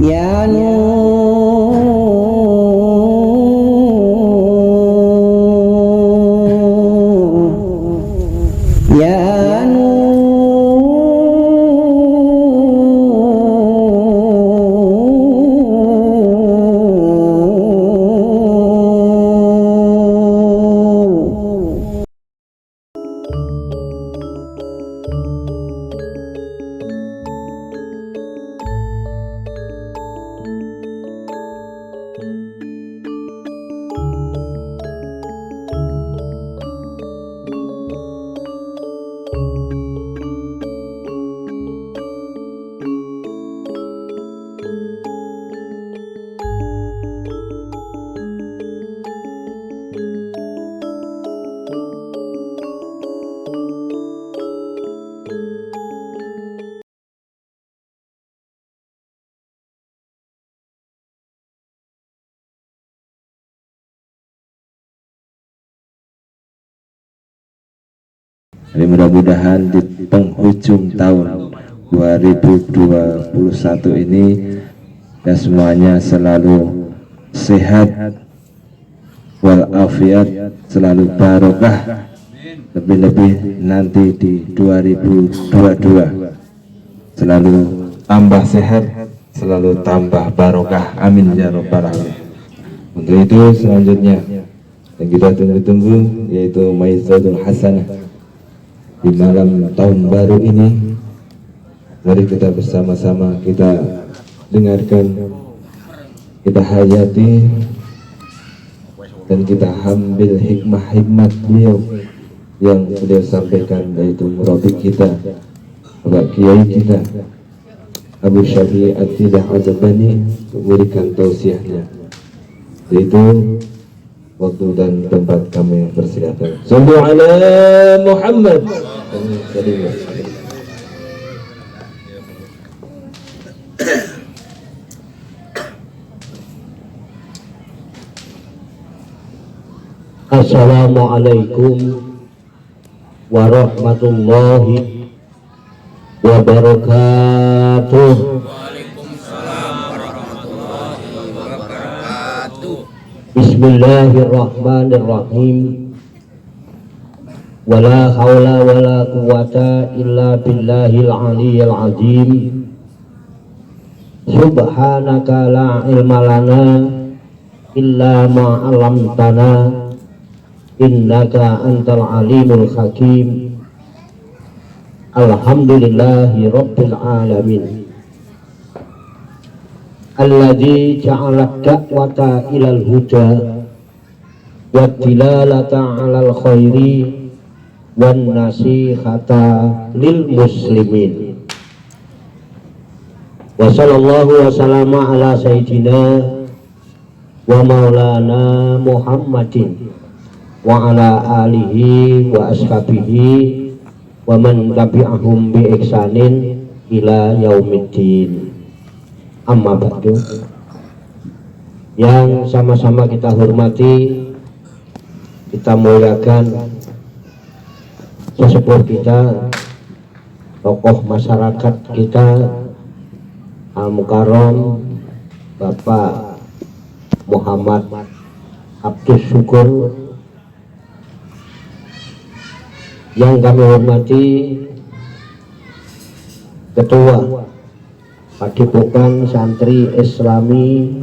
Ya Nur, Ya Nur. Jadi mudah-mudahan di penghujung tahun 2021 ini ya semuanya selalu sehat walafiat, selalu barokah, lebih-lebih nanti di 2022 selalu tambah sehat, selalu tambah barokah, amin ya rabbal alamin. Untuk itu selanjutnya yang kita tunggu-tunggu yaitu Maizatul Hasanah di malam tahun baru ini. Mari kita bersama-sama kita dengarkan, kita hayati, dan kita ambil hikmah-hikmah beliau yang beliau sampaikan, yaitu murabi kita, Bapak Kiai kita Abu Syafi'i At-Tidah Az-Zabani, memberikan tausiahnya. Yaitu waktu dan tempat kami persilakan. Sallu ala Muhammad. Assalamualaikum warahmatullahi wabarakatuh. Bismillahirrahmanirrahim. Wala haula wala quwata illa billahil aliyyil azim. Subhanaka la ilma lana illa ma 'allamtana innaka antal alimul hakim. Alhamdulillahi rabbil alamin. Alladzi ja'ala da'wata ilal huda wa dilalata 'alal khairi wan nasihata lil muslimin. Wa sallallahu wa sallama ala sayyidina wa maulana Muhammadin wa ala alihi wa ashabihi wa man tabi'ahum bi ihsanin ila yaumiddin. Amma ba'du. Yang sama-sama kita hormati, kita muliakan sesepuh kita, tokoh masyarakat kita, Al-Mukarram Bapak Muhammad Abdus Syukur. Yang kami hormati Ketua Padepokan Santri Islami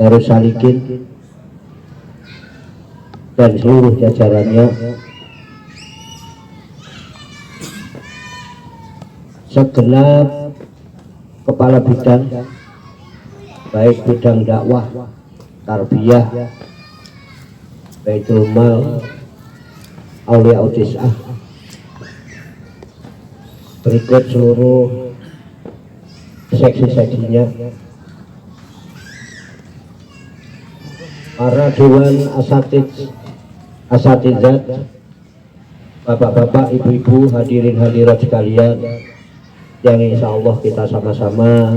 Darussalikin dan seluruh jajarannya, segenap kepala bidang, baik bidang dakwah, tarbiyah, Baitul Mal, Aulia Utisah, berikut seluruh seksi-seksinya, para dewan asatizat, bapak-bapak, ibu-ibu, hadirin hadirat sekalian yang insya Allah kita sama-sama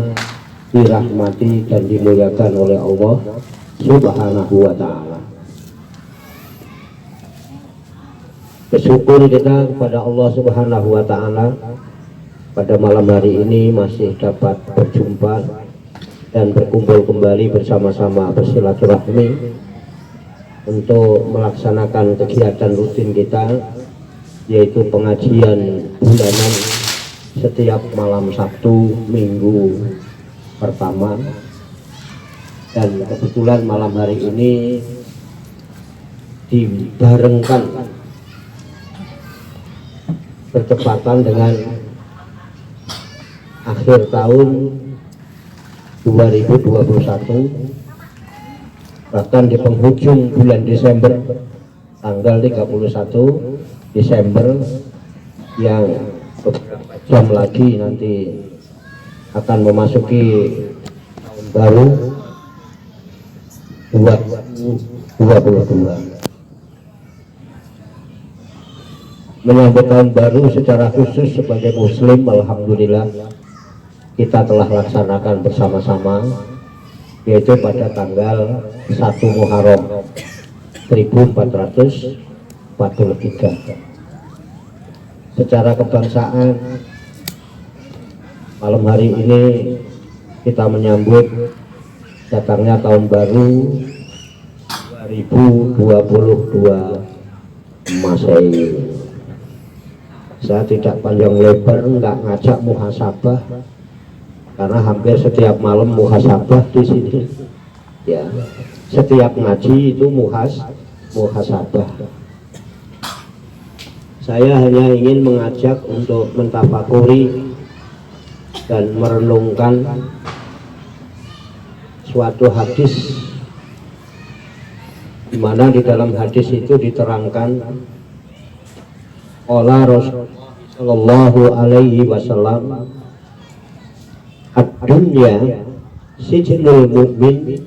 dirahmati dan dimuliakan oleh Allah Subhanahu wa ta'ala. Bersyukur kita kepada Allah Subhanahu wa ta'ala pada malam hari ini masih dapat berjumpa dan berkumpul kembali bersama-sama bersilaturahmi untuk melaksanakan kegiatan rutin kita, yaitu pengajian bulanan setiap malam Sabtu minggu pertama. Dan kebetulan malam hari ini dibarengkan bertepatan dengan akhir tahun 2021, bahkan di penghujung bulan Desember tanggal 31 Desember yang beberapa jam lagi nanti akan memasuki tahun baru 2022. Menyambut tahun baru secara khusus sebagai muslim, alhamdulillah kita telah laksanakan bersama-sama, yaitu pada tanggal 1 Muharram 1443. Secara kebangsaan malam hari ini kita menyambut datangnya tahun baru 2022 Masehi. Saya tidak panjang lebar, nggak ngajak muhasabah karena hampir setiap malam muhasabah di sini. Ya, setiap ngaji itu muhasabah. Saya hanya ingin mengajak untuk mentafakuri dan merenungkan suatu hadis, di mana di dalam hadis itu diterangkan oleh Rasulullah Shallallahu Alaihi Wasallam, ad-dunya sijnul mu'min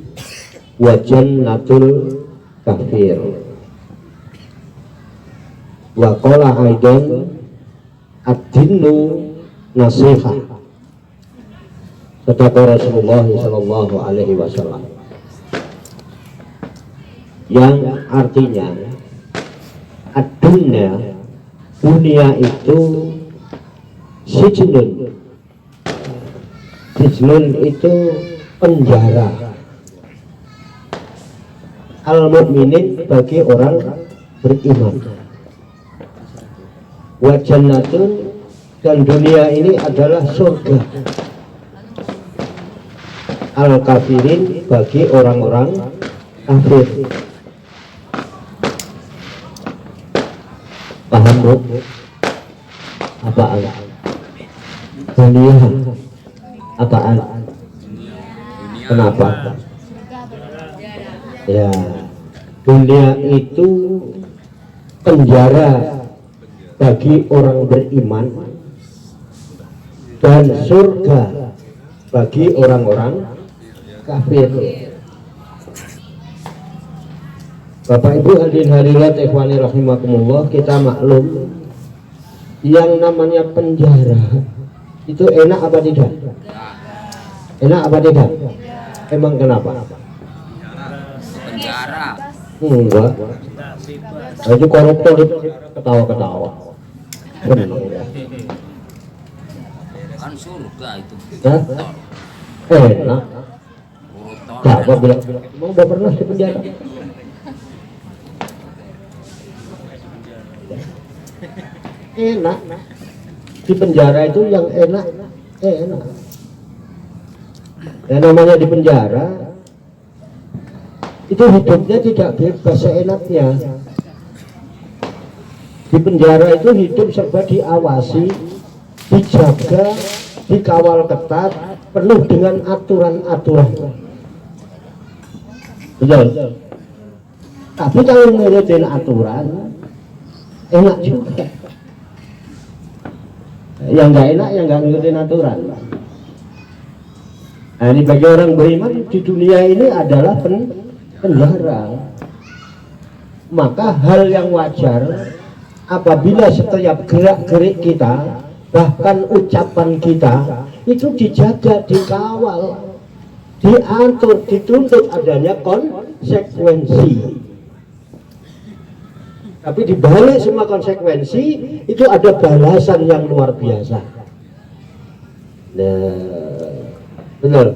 wa jannatul kafir. Wa qala aidan ad-dinu nasihah. Kata Rasulullah Shallallahu Alaihi Wasallam, yang artinya ad-dunya, dunia itu sijnun. Sijnun itu penjara. Al-mu'minin bagi orang beriman. Wa jannatun, dan dunia ini adalah surga. Al-kafirin bagi orang-orang kafir. Paham, Bu? Apaan? Dunia apaan? Kenapa? Ya, dunia itu penjara bagi orang beriman dan surga bagi orang-orang kafir. Bapak Ibu hadirin hadirat ikhwani rahimakumullah, kita maklum yang namanya penjara itu enak apa tidak? Enak apa tidak? Emang kenapa? Penjara. Enggak. Itu koruptor itu ketawa-ketawa. Benar. Kan surga itu. Hah? Enak. Siapa bilang? Mau udah pernah di penjara? Enak. Di penjara itu yang enak. Enak. Yang namanya di penjara itu hidupnya tidak bebas seenaknya. Di penjara itu hidup serba diawasi, dijaga, dikawal ketat, penuh dengan aturan-aturan. Betul. Tapi kalau ngurutin aturan enak juga. Yang nggak enak yang nggak ngikutin aturan. Nah, ini bagi orang beriman di dunia ini adalah penjara. Maka hal yang wajar apabila setiap gerak-gerik kita, bahkan ucapan kita itu dijaga, dikawal, diatur, dituntut adanya konsekuensi. Tapi di balik semua konsekuensi itu ada balasan yang luar biasa. Nah, benar.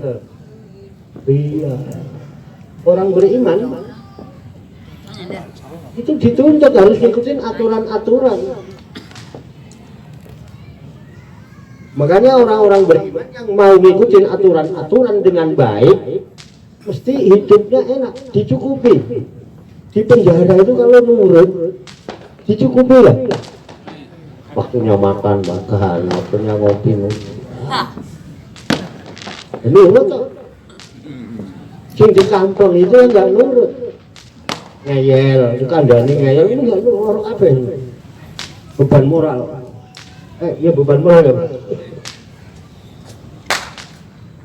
orang beriman itu dituntut harus ngikutin aturan-aturan. Makanya orang-orang beriman yang mau ngikutin aturan-aturan dengan baik mesti hidupnya enak, dicukupi. Di penjara itu kalau nurut dicukupi lah. Waktunya makan, waktunya ngopi. Ini nurut. Sing di kampung itu enggak nurut. Ngeyel, dikandani ngeyel, ini enggak nurut orang apa ini? Beban moral. Ya beban moral ya.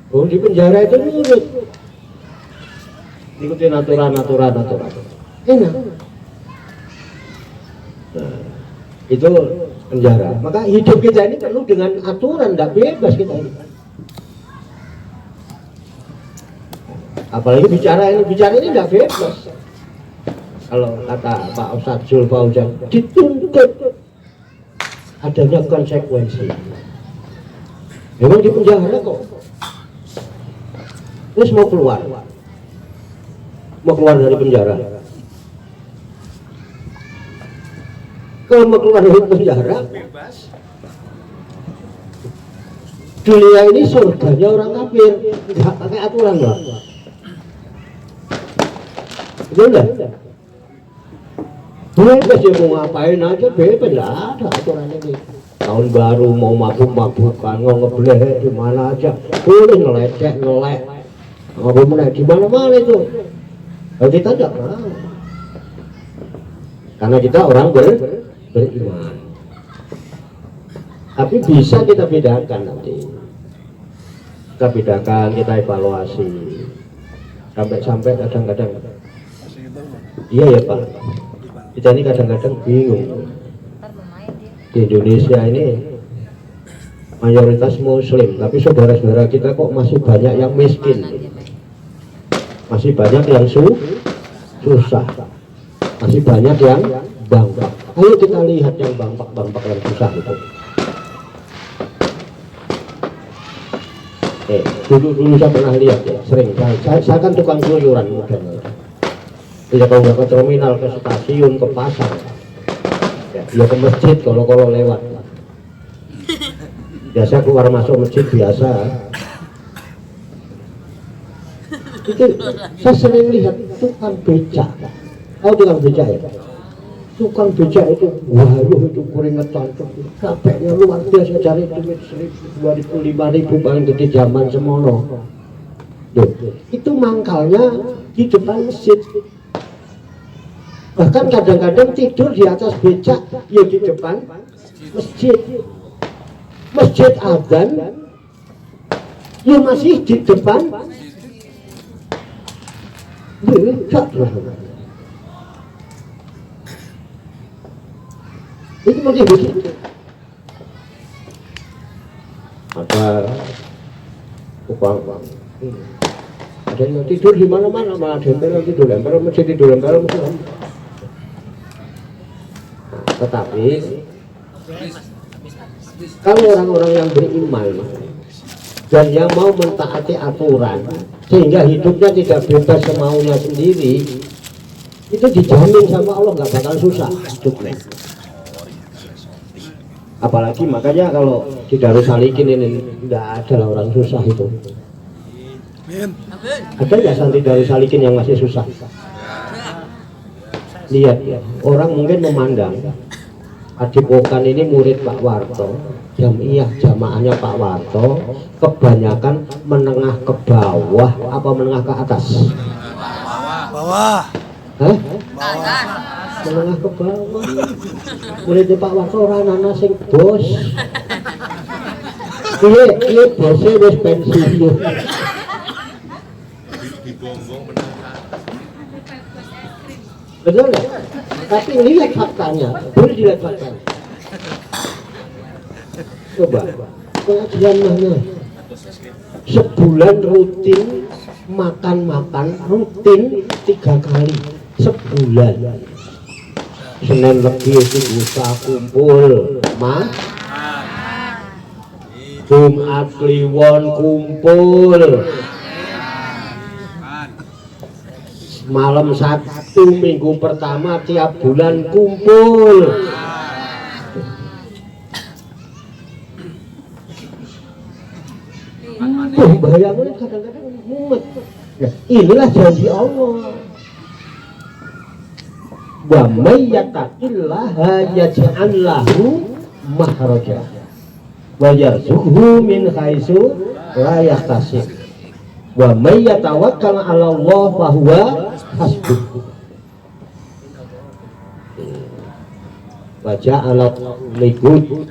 Oh, di penjara itu nurut. Ikutin aturan. Enak. Nah, itu penjara. Maka hidup kita ini penuh dengan aturan, tidak bebas kita ini. Apalagi bicara ini tidak bebas. Kalau kata Pak Ustadz Zul Fauzan, dituntut adanya konsekuensi. Memang di penjara kok. Terus mau keluar dari penjara. Kalau mau keluar dari penjara, dunia ini surganya orang kafir, nggak pakai aturan lah. Betul nggak? Bebas ya mau ngapain aja bebas, nggak ada aturan ini. Tahun baru mau mabuk-mabukan, mau ngebleh di mana aja, boleh ngelecek, nggak boleh di mana-mana itu. Kalau kita tidak mau, karena kita orang beriman. Tapi bisa kita bedakan nanti. Kita bedakan, kita evaluasi. Sampai kadang-kadang. Iya ya Pak. Kita ini kadang-kadang bingung. Di Indonesia ini mayoritas Muslim, tapi saudara-saudara kita kok masih banyak yang miskin. Masih banyak yang susah, masih banyak yang bangpak. Ayo kita lihat yang bangpak yang susah itu. Dulu saya pernah lihat ya, sering. Saya kan tukang keluyuran modalnya. Tidak tahu nggak ke terminal, ke stasiun, ke pasar, ya ke masjid kalau lewat. Biasa keluar masuk masjid biasa. Itu saya sering lihat tukang becak. Tukang becak ya? Tukang becak itu, waduh itu keringetan, capeknya luar biasa, cari duit 1.000, 2.000, 5.000 paling gede zaman semono. Itu mangkalnya di depan masjid. Bahkan kadang-kadang tidur di atas becak, ya di depan masjid. Masjid adzan, ya masih di depan. Becak lah. Itu masih begitu. Ada tukang, ada yang tidur di mana-mana, malah dempel tidur, masjid tidur, Tetapi kalau orang-orang yang beriman dan yang mau mentaati aturan sehingga hidupnya tidak bebas semaunya sendiri, itu dijamin sama Allah nggak bakal susah hidupnya. Apalagi makanya kalau di Darussalikin ini tidak ada lah orang susah itu. Ada nggak santri Darussalikin yang masih susah? Lihat ya, orang mungkin memandang Adipokan ini murid Pak Warto, jamaahnya Pak Warto kebanyakan menengah ke bawah apa menengah ke atas? Bawah. Hah? Bawah. Menengah ke bawah. Murid Pak Warto orang anak sing bos. Ini bosnya wis pensiun. Betul nggak? Tapi lihat faktanya, boleh dilihat faktanya. Coba, pengajian mana? Sebulan rutin makan rutin 3 kali sebulan. Senin Legi itu bisa kumpul, Jumat Kliwon kumpul, malam Sabtu minggu pertama tiap bulan kumpul. Bayangin kadang-kadang mumet. Ya, inilah janji Allah. Wa may yattaqillaha yaj'al lahu makhraja wa yarzuqhu min haitsu la yahtasib. Wa may yatawakkal 'ala Allah fa huwa hasbuh. Wa ja'ala liqud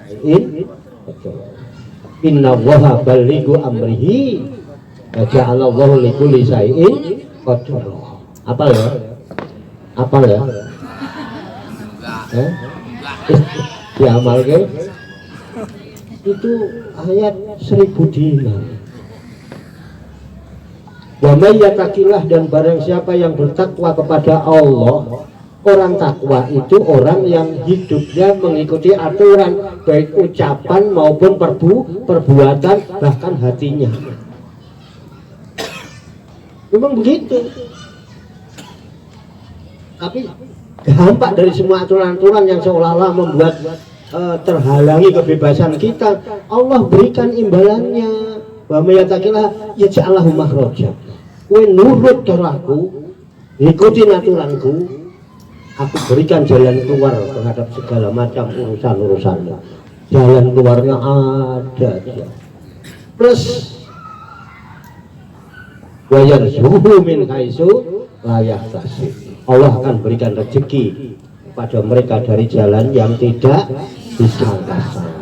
inna Allaha balighu amrihi wa ja'ala Allahu likulli syai'in qadara. Apa ya? Apa ya? Diamalkan itu ayat 1000 dinar. Wa may yattaqillah, dan barang siapa yang bertakwa kepada Allah. Orang takwa itu orang yang hidupnya mengikuti aturan, baik ucapan maupun perbuatan, bahkan hatinya. Memang begitu. Tapi dampak dari semua aturan-aturan yang seolah-olah membuat terhalangi kebebasan kita, Allah berikan imbalannya. Wa may yattaqillah yaj'al lahu makhraja. Kowe nurut karo aku, ikutin aturanku, aku berikan jalan keluar terhadap segala macam urusan-urusannya. Jalan keluarnya ada aja. Plus wa yarzuqhu min haitsu la yahtasib. Allah akan berikan rezeki pada mereka dari jalan yang tidak disangka-sangka.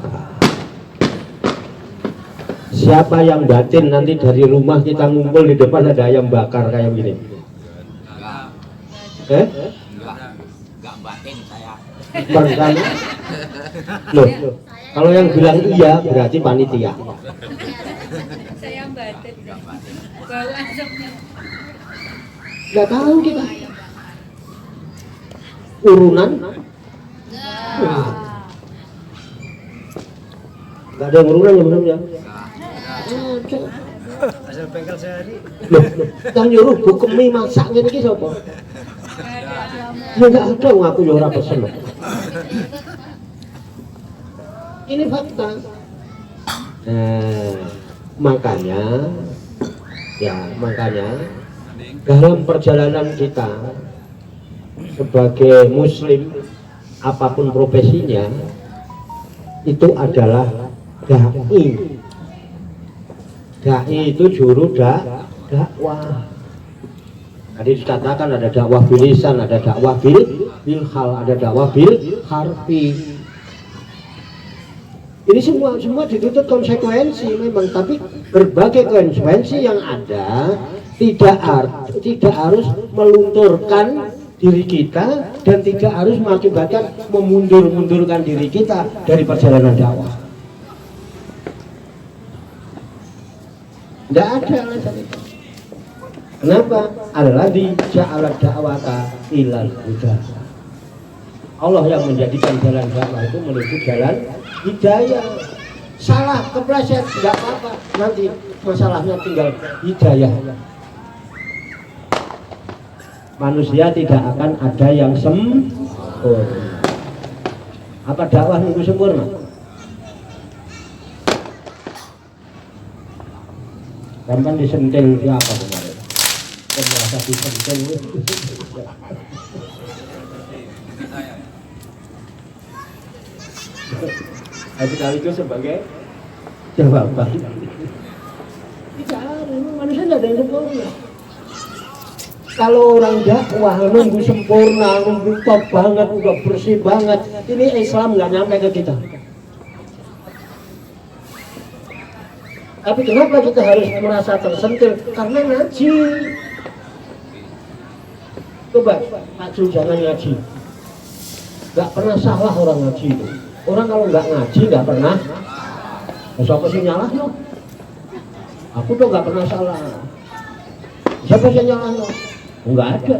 Siapa yang batin nanti dari rumah kita ngumpul di depan ada ayam bakar kayak gini? Enggak batin saya. Bukan. Loh, kalau yang bilang iya berarti panitia. Saya batin. Bau asapnya. Nggak tahu kita. Urunan. Nggak ada yang urunan ya benar ya. Asal bengkel sehari. Loh, yang nyuruh buku mie masaknya ini siapa? Ya nggak ada, ngaku ya ora pesen. Ini fakta. Makanya dalam perjalanan kita sebagai muslim apapun profesinya itu adalah dai. Dai itu juru dakwah. Tadi dikatakan ada dakwah bil lisan, ada dakwah bil hal, ada dakwah bil harfi. Ini semua dituntut konsekuensi memang, tapi berbagai konsekuensi yang ada tidak harus melunturkan diri kita dan tidak harus mengakibatkan memundurkan diri kita dari perjalanan dakwah. Tidak ada alasan itu. Kenapa? Alladzi ja'ala da'wata ilal huda. Allah yang menjadikan jalan dakwah itu menuju jalan hidayah. Salah, kepleset, tidak apa-apa. Nanti masalahnya tinggal hidayah. Manusia tidak akan ada yang sempurna. Apa dakwah nunggu sempurna? Gampang disentil siapa kemarin? Merasa disentil. Kali itu sebagai jawaban. Tidak ada, manusia tidak ada yang sempurna. Kalau orang dakwah nunggu sempurna, nunggu top banget, udah bersih banget, ini Islam nggak nyampe ke kita. Tapi kenapa kita harus merasa tersentil? Karena ngaji. Coba Pak Jul jangan ngaji. Gak pernah salah orang ngaji itu. Orang kalau nggak ngaji nggak pernah. Siapa sih nyalah no? Aku tuh nggak pernah salah. Siapa sih nyalah no? Nggak ada.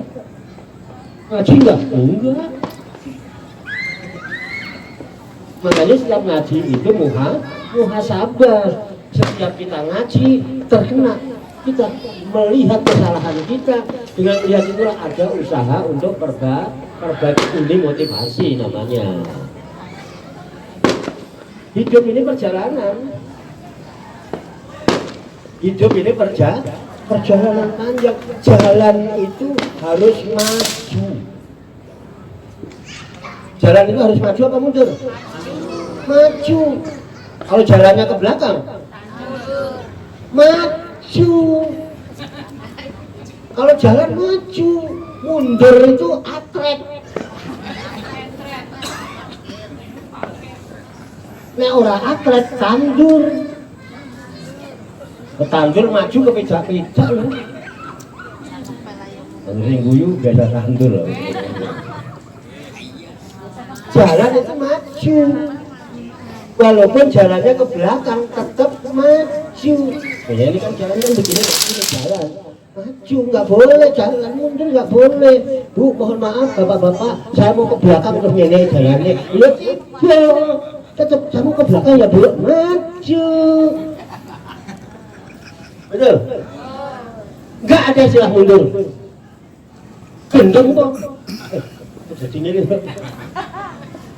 Ngaji nggak? Enggak. Makanya setiap ngaji itu muhasabah. Setiap kita ngaji terkena Kita melihat kesalahan kita, dengan melihat itulah ada usaha untuk perbaiki, ini motivasi namanya. Hidup ini perjalanan. Hidup ini perjalanan panjang. Jalan itu harus maju. Jalan itu harus maju apa mundur? Maju. Kalau jalannya ke belakang, maju. Kalau jalan maju, mundur itu atret. Nek ora atlet tandur. Ketandur maju kepejak-pejak lho. Sing guyu biasa tandur lho. Jalan itu maju. Walaupun jalannya ke belakang tetap maju. Ya ini kan jalannya begini jalan. Maju nggak boleh, jalan mundur nggak boleh. Bu mohon maaf bapak-bapak, saya mau ke belakang terus ini jalannya. Lihat tidak. Tetap kamu ke belakang ya bu, maju. Betul? Nggak ada istilah mundur. Gendong kok. Jadi ini.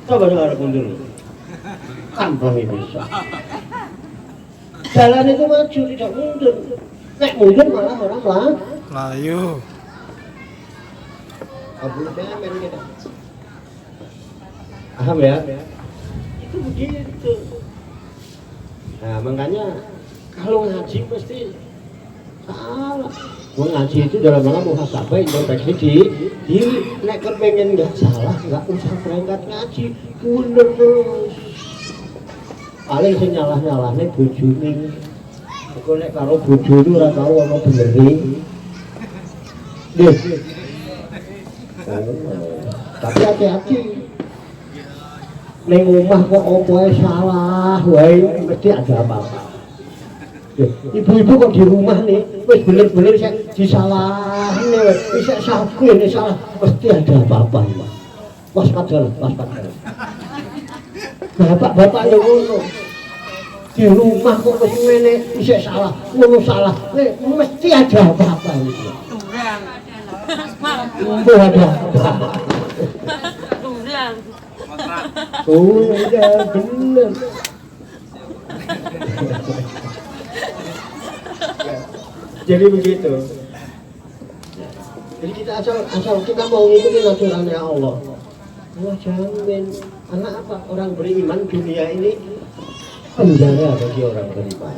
Coba dengar mundur. Kampung ini bisa. Jalan itu maju tidak mundur. Nek mundur malah orang lah. Layu. Abu Bemen kita. Paham ya? Itu begitu. Nah makanya kalau ngaji pasti salah. Mau ngaji itu dalam rangka muhasabah introspeksi di nek pengen nggak salah nggak usah berangkat ngaji, bener terus. Paling sing nyalah-nyalahne bojone. Kok nek karo bojone ora tau ana benere. Nggih. Tapi hati-hati. Ning omah kok opoe salah wae mesti ada apa-apa. Ibu-ibu kok di rumah nih wis bener-bener sing disalahne wis saku ini salah mesti ada apa-apa. Waspada. Bapak-bapak yang ngono di rumah kok wis ngene isih salah, ngono salah. Mesti ada apa-apa iki. Durang. Ada apa? Durang. Oh, ya bener. Jadi begitu. Jadi kita asal kita mau ngikutin aturannya Allah. Allah jamin. Karena apa? Orang beriman dunia ini penjara bagi orang beriman.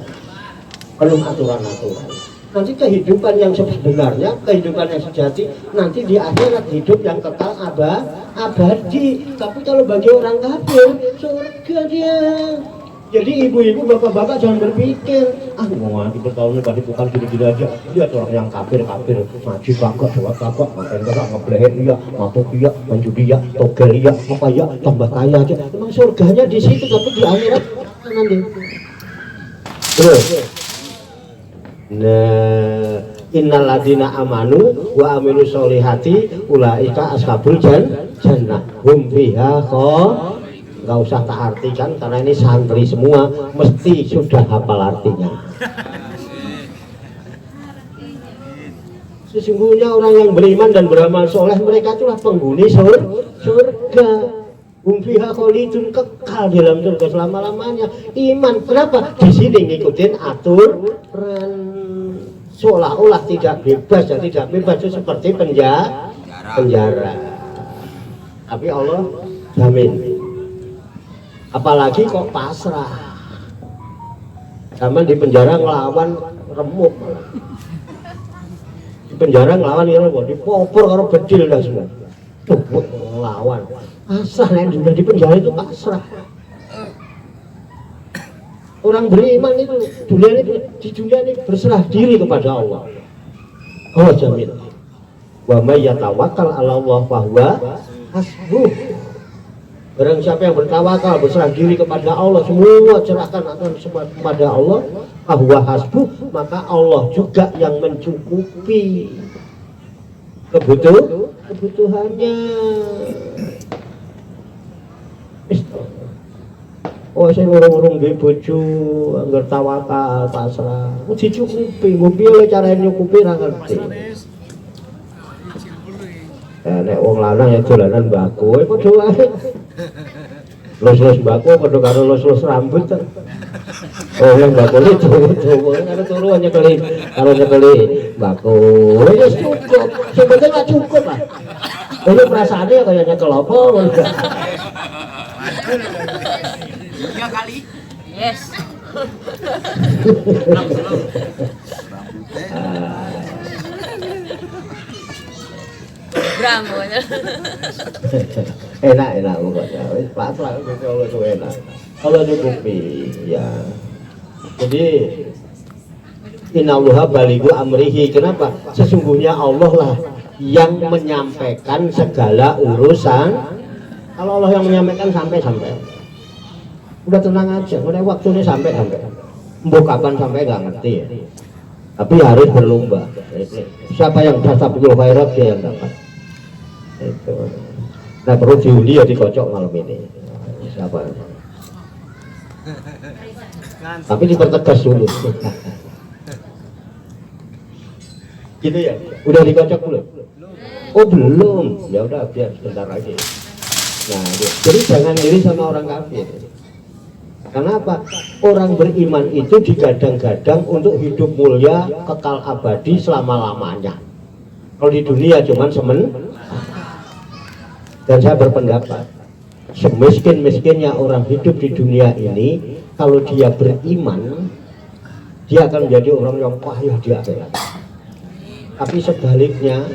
Penuh aturan-aturan. Nanti kehidupan yang sebenarnya, kehidupan yang sejati, nanti di akhirat hidup yang kekal abadi. Tapi kalau bagi orang kafir, surga dia. Jadi ibu-ibu, bapak-bapak jangan berpikir, mau nanti bertahun tadi bukan gini-gini aja. Lihat orang yang kafir, ngaji kagak, sholat kagak, makan kagak, ngeblehet dia, mabuk dia, menjudi dia, togel dia, apa ya, tambah kaya aja. Memang surganya di situ, tapi di akhirat nanti. Terus. Nah, innal ladina amanu wa amilus solihati ulaika ashabul jannah hum fiha nggak usah tak artikan karena ini santri semua mesti sudah hafal artinya. Sesungguhnya orang yang beriman dan beramal soleh mereka itulah penghuni surga. Hum fiha khalidun, kekal dalam surga selama-lamanya. Iman kenapa? Di sini ngikutin aturan. Seolah-olah tidak bebas, ya tidak bebas itu seperti penjara. Tapi Allah jamin. Apalagi kok pasrah. Zaman di penjara ngelawan remuk. Di penjara ngelawan ini dipopor karo bedil dah semua. Ngelawan. Asal yang sudah di penjara itu pasrah. Orang beriman itu di dunia ini berserah diri kepada Allah. Allah jamin. Wa may yatawakkal 'ala Allah fa huwa hasbuh. Barang siapa yang bertawakal, berserah diri kepada Allah, semua serahkan akan semua kepada Allah, fa huwa hasbuh, maka Allah juga yang mencukupi kebutuhannya. Oh saya urung-urung duwe bojo anggar tawakal pasrah. Ku dicukupi, nggo piye carane nyukupi ra ngerti. Nek wong lanang ya dolanan mbako, padha wae. Los-los mbako padha karo los-los rambut. Oh yang mbako itu karo turu nyekeli karo nyekeli mbako. Wis cukup, sing penting gak cukup lah. Ini perasaannya kaya nyekel apa Iya kali. Yes. Bram pokoknya. Enak pokoknya. Wis pasrah itu enak. Kalau cukupi ya. Jadi innallaha balighu amrihi. Kenapa? Sesungguhnya Allah lah yang menyampaikan segala urusan. Kalau Allah yang menyampaikan sampai. Udah tenang aja, udah waktunya sampai. Mbok kapan sampai nggak ngerti ya. Tapi harus berlomba. Siapa yang tasabul khairat dia yang dapat. Itu. Nah perlu diundi ya dikocok malam ini. Siapa? Tapi dipertegas dulu. Gitu ya. Udah dikocok belum? Oh belum. Ya udah biar sebentar lagi. Nah, jadi jangan iri sama orang kafir. Kenapa? Orang beriman itu digadang-gadang untuk hidup mulia, kekal abadi selama-lamanya. Kalau di dunia cuman dan saya berpendapat semiskin-miskinnya orang hidup di dunia ini, kalau dia beriman dia akan menjadi orang yang kaya di akhirat. Tapi sebaliknya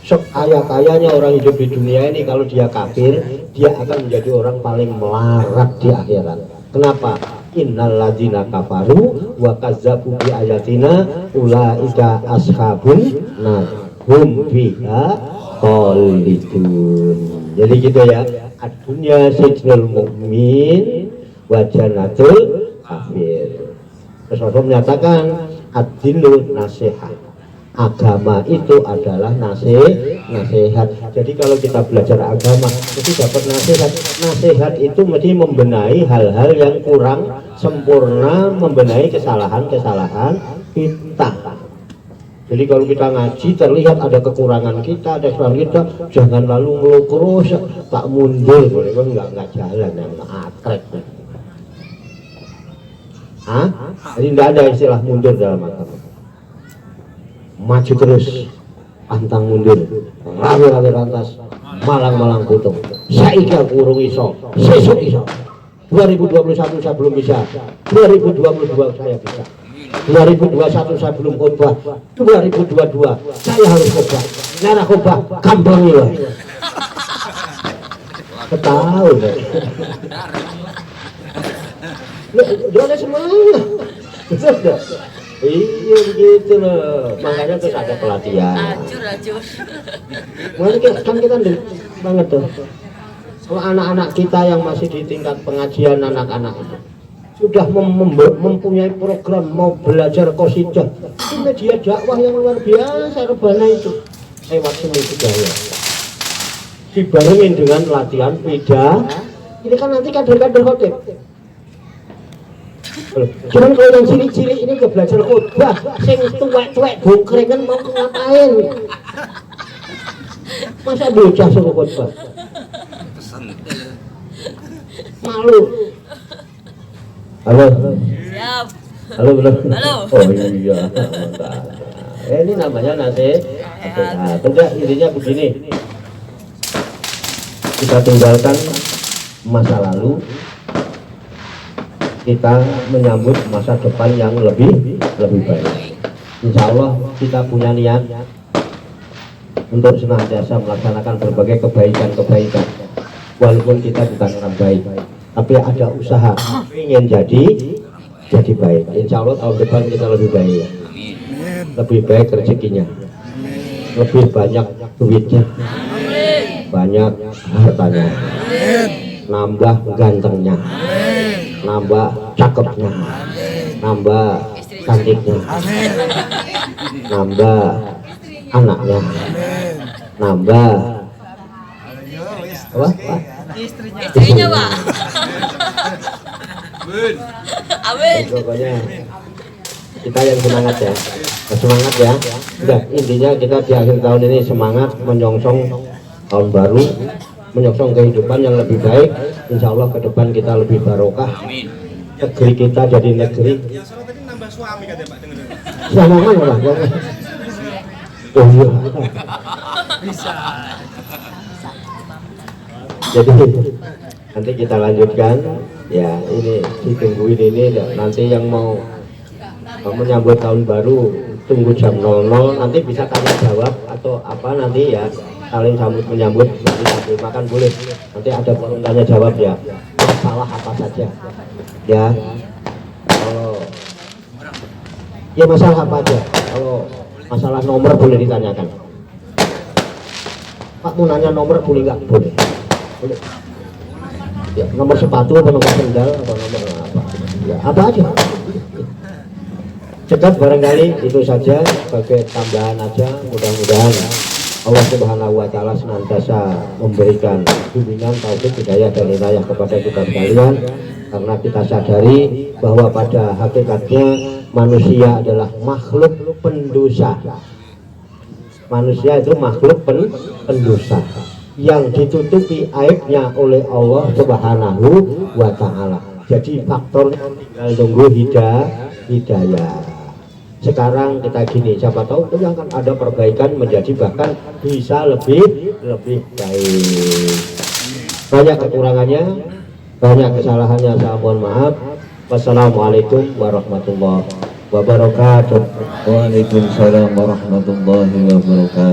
sekaya-kayanya orang hidup di dunia ini, kalau dia kafir dia akan menjadi orang paling melarat di akhirat. Kenapa? Innal ladzina kafaru wa kazzabu bi ayatina ulaika ashabun nar hum fiha khalidun. Jadi gitu ya. Ad-dunya sijnul mukmin wa jannatul kafir. Rasulullah menyatakan ad-dinu nasihat. Agama itu adalah nasihat. Jadi kalau kita belajar agama itu dapat nasihat. Nasihat itu mesti membenahi hal-hal yang kurang sempurna, membenahi kesalahan-kesalahan kita. Jadi kalau kita ngaji terlihat ada kekurangan kita, ada kesalahan kita, jangan lalu ngelukrus tak mundur, enggak jalan yang atrek. Jadi tidak ada istilah mundur dalam agama. Maju terus, pantang mundur, rawi-rawi lantas, malang-malang kutung. Saiki aku urung iso, sesuk iso. 2021 saya belum bisa, 2022 saya bisa, 2021 saya belum khotbah, 2022 saya harus khotbah. Nara khotbah, kampangi lah. Ketahui deh. Dia ada semuanya. Iya begitu loh, makanya terus ada pelatihan. Acur. Mungkin kan kita banget tuh. Kalau anak-anak kita yang masih di tingkat pengajian anak-anak itu sudah mempunyai program mau belajar qasidah, itu media dakwah yang luar biasa rebana itu lewat seni budaya. Dibarengin dengan latihan beda. Ini kan nanti kader-kader khotib. Cuman kalau yang cilik-cilik ini gak belajar khotbah, sing tuwek-tuwek bongkrengan mau ngapain? Masa bocah suruh khotbah? Malu. Halo. Siap. Halo belum? Halo. Oh iya. Ini namanya nasihat. Enggak, intinya begini. Kita tinggalkan masa lalu. Kita menyambut masa depan yang lebih baik. Insya Allah kita punya niat untuk senantiasa melaksanakan berbagai kebaikan. Walaupun kita bukan orang baik, tapi ada usaha ingin jadi baik. Insya Allah tahun depan kita lebih baik, lebih baik rezekinya, lebih banyak duitnya, banyak hartanya, nambah gantengnya, nambah cakepnya, nambah cantiknya, nambah anaknya, nambah apa? Istrinya Pak. Amin. Pokoknya kita yang semangat ya, semangat ya. Udah, intinya kita di akhir tahun ini semangat menyongsong tahun baru, menyongsong kehidupan yang lebih baik. Insya Allah ke depan kita lebih barokah. Negeri kita jadi negeri. Yang soal tadi nambah suami katanya Pak dengar. Sama mana lah? Oh iya. Jadi nanti kita lanjutkan ya, ini ditungguin ini nanti yang mau menyambut tahun baru tunggu jam 00, nanti bisa tanya jawab atau apa nanti ya, saling sambut menyambut, nanti sambil makan boleh, nanti ada forum tanya jawab ya, masalah apa saja ya, kalau ya masalah apa aja, kalau masalah nomor boleh ditanyakan. Pak mau nanya nomor boleh nggak? Boleh. Boleh. Ya, nomor sepatu atau nomor sendal atau nomor apa? Ya, apa aja. Cekat barangkali itu saja sebagai tambahan aja. Mudah-mudahan Allah Subhanahu wa taala senantiasa memberikan bimbingan, taufik, hidayah dan inayah kepada kita sekalian, karena kita sadari bahwa pada hakikatnya manusia adalah makhluk pendosa. Manusia itu makhluk pendosa yang ditutupi aibnya oleh Allah Subhanahu wa taala. Jadi faktornya tinggal tunggu hidayah. Sekarang kita gini, siapa tahu itu akan ada perbaikan menjadi bahkan bisa lebih baik. Banyak kekurangannya, banyak kesalahannya, saya mohon maaf. Wassalamualaikum warahmatullahi wabarakatuh. Waalaikumsalam warahmatullahi wabarakatuh.